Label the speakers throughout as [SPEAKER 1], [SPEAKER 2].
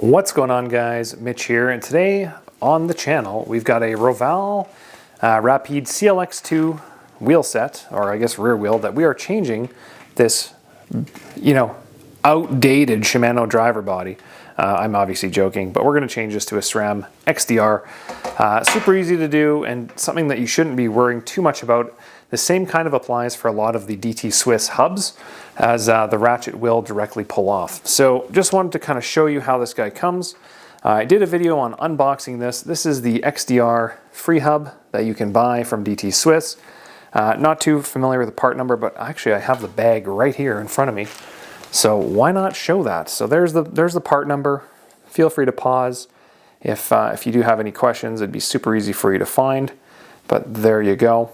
[SPEAKER 1] What's going on, guys? Mitch here, and today on the channel we've got a Roval Rapide CLX2 wheel set, or I guess rear wheel, that we are changing this, outdated Shimano driver body. I'm obviously joking, but we're going to change this to a Sram XDR. Super easy to do and something that you shouldn't be worrying too much about. The same kind of applies for a lot of the DT Swiss hubs, as the ratchet will directly pull off. So just wanted to kind of show you how this guy comes. I did a video on unboxing this. This is the XDR free hub that you can buy from DT Swiss. Not too familiar with the part number, but actually I have the bag right here in front of me. So why not show that? So there's the part number. Feel free to pause. If you do have any questions, it'd be super easy for you to find, but there you go.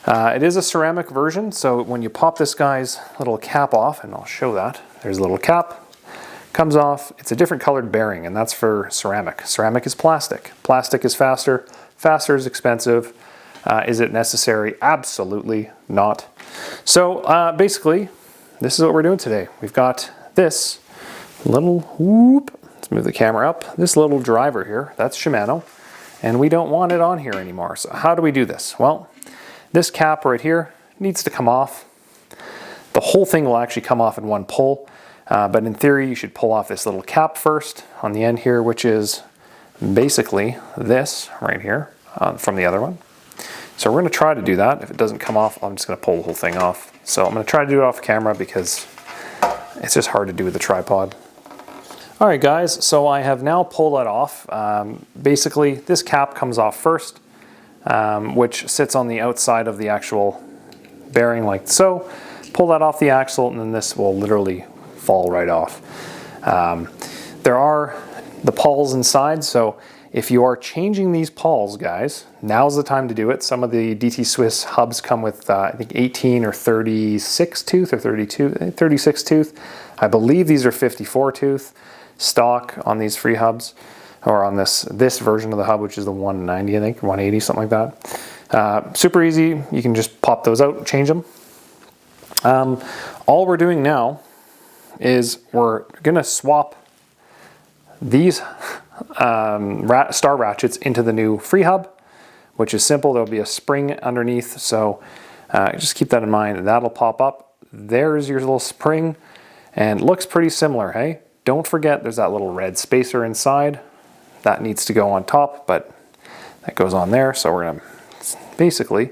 [SPEAKER 1] It is a ceramic version, so when you pop this guy's little cap off, and I'll show that, there's a little cap, comes off, it's a different colored bearing, and that's for ceramic. Ceramic is plastic. Plastic is faster. Faster is expensive. Is it necessary? Absolutely not. So basically, this is what we're doing today. We've got this little, let's move the camera up, this little driver here, that's Shimano, and we don't want it on here anymore. So how do we do this? Well, this cap right here needs to come off. The whole thing will actually come off in one pull, but in theory you should pull off this little cap first on the end here, which is basically this right here from the other one. So we're going to try to do that. If it doesn't come off, I'm just going to pull the whole thing off. So I'm going to try to do it off camera because it's just hard to do with the tripod. Alright guys, so I have now pulled that off. Basically this cap comes off first, which sits on the outside of the actual bearing like so. Pull that off the axle and then this will literally fall right off. There are the pawls inside, so if you are changing these pawls, guys, now's the time to do it. Some of the DT Swiss hubs come with I think 18 or 36 tooth or 36 tooth. I believe these are 54 tooth stock on these free hubs, or on this version of the hub, which is the 190, I think, 180, something like that. Super easy. You can just pop those out and change them. All we're doing now is we're going to swap these star ratchets into the new free hub, which is simple. There'll be a spring underneath, so just keep that in mind. That'll pop up. There's your little spring, and it looks pretty similar, hey? Don't forget there's that little red spacer inside. That needs to go on top, but that goes on there. So we're gonna basically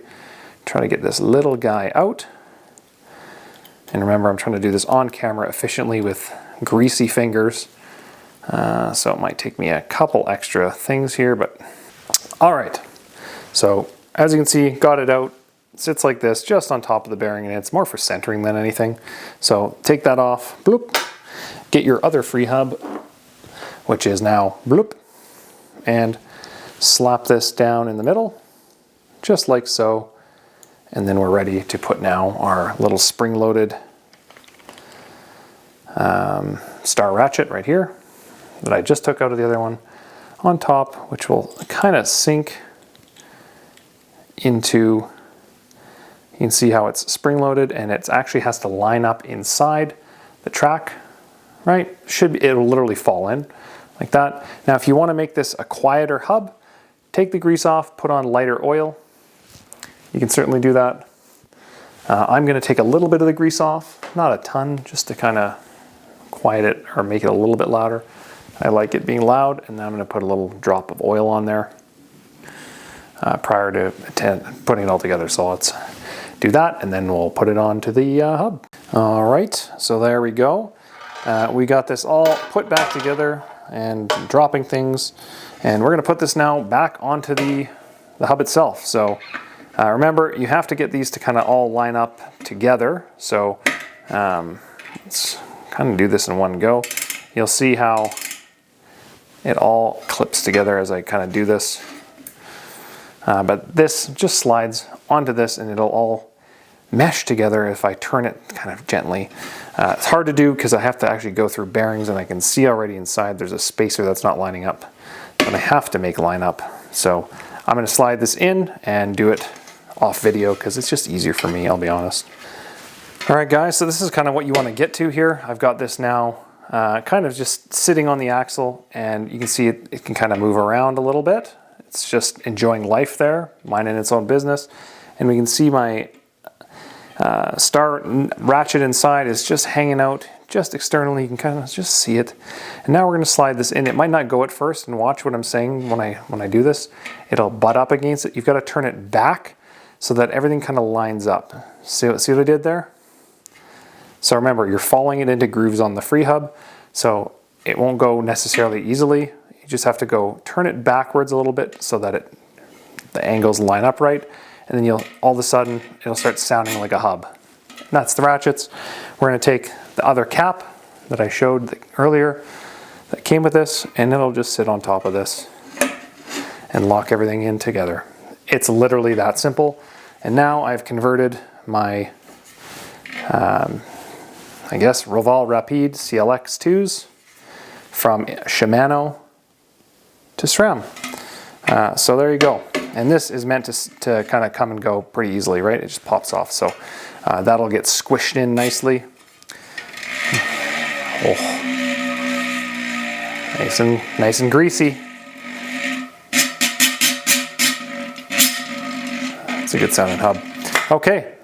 [SPEAKER 1] try to get this little guy out. And remember, I'm trying to do this on camera efficiently with greasy fingers. So it might take me a couple extra things here, but all right. So as you can see, got it out. It sits like this, just on top of the bearing, and it's more for centering than anything. So take that off, bloop. Get your other free hub, which is now bloop, and slap this down in the middle, just like so. And then we're ready to put now our little spring-loaded star ratchet right here that I just took out of the other one on top, which will kind of sink into, you can see how it's spring-loaded, and it actually has to line up inside the track, right? It'll literally fall in like that. Now, if you want to make this a quieter hub, take the grease off, put on lighter oil. You can certainly do that. I'm going to take a little bit of the grease off, not a ton, just to kind of quiet it or make it a little bit louder. I like it being loud, and then I'm going to put a little drop of oil on there prior to putting it all together. So let's do that, and then we'll put it onto the hub. All right, so there we go. We got this all put back together and dropping things, and we're going to put this now back onto the hub itself. So remember, you have to get these to kind of all line up together. So let's kind of do this in one go. You'll see how it all clips together as I kind of do this. But this just slides onto this, and it'll all mesh together if I turn it kind of gently. It's hard to do because I have to actually go through bearings, and I can see already inside there's a spacer that's not lining up, but I have to make line up. So I'm going to slide this in and do it off video because it's just easier for me, I'll be honest. All right guys, so this is kind of what you want to get to here. I've got this now kind of just sitting on the axle, and you can see it can kind of move around a little bit. It's just enjoying life there, minding its own business. And we can see my star ratchet inside is just hanging out just externally. You can kind of just see it. And now we're going to slide this in. It might not go at first, and watch what I'm saying when I do this. It'll butt up against it. You've got to turn it back so that everything kind of lines up. See what I did there? So remember, you're following it into grooves on the free hub, so it won't go necessarily easily. You just have to go turn it backwards a little bit so that the angles line up right, and then all of a sudden it'll start sounding like a hub. And that's the ratchets. We're going to take the other cap that I showed earlier that came with this, and it'll just sit on top of this and lock everything in together. It's literally that simple. And now I've converted my I guess Roval Rapide CLX2s from Shimano to SRAM. So there you go. And this is meant to kind of come and go pretty easily, right? It just pops off. So that'll get squished in nicely. Oh, nice and greasy. It's a good sounding hub. Okay.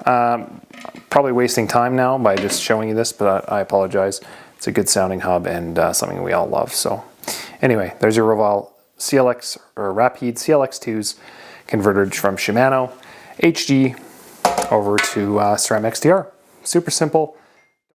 [SPEAKER 1] Probably wasting time now by just showing you this, but I apologize. It's a good sounding hub and something we all love. So anyway, there's your Roval CLX or Rapide CLX2s converted from Shimano HG over to Sram XDR. Super simple.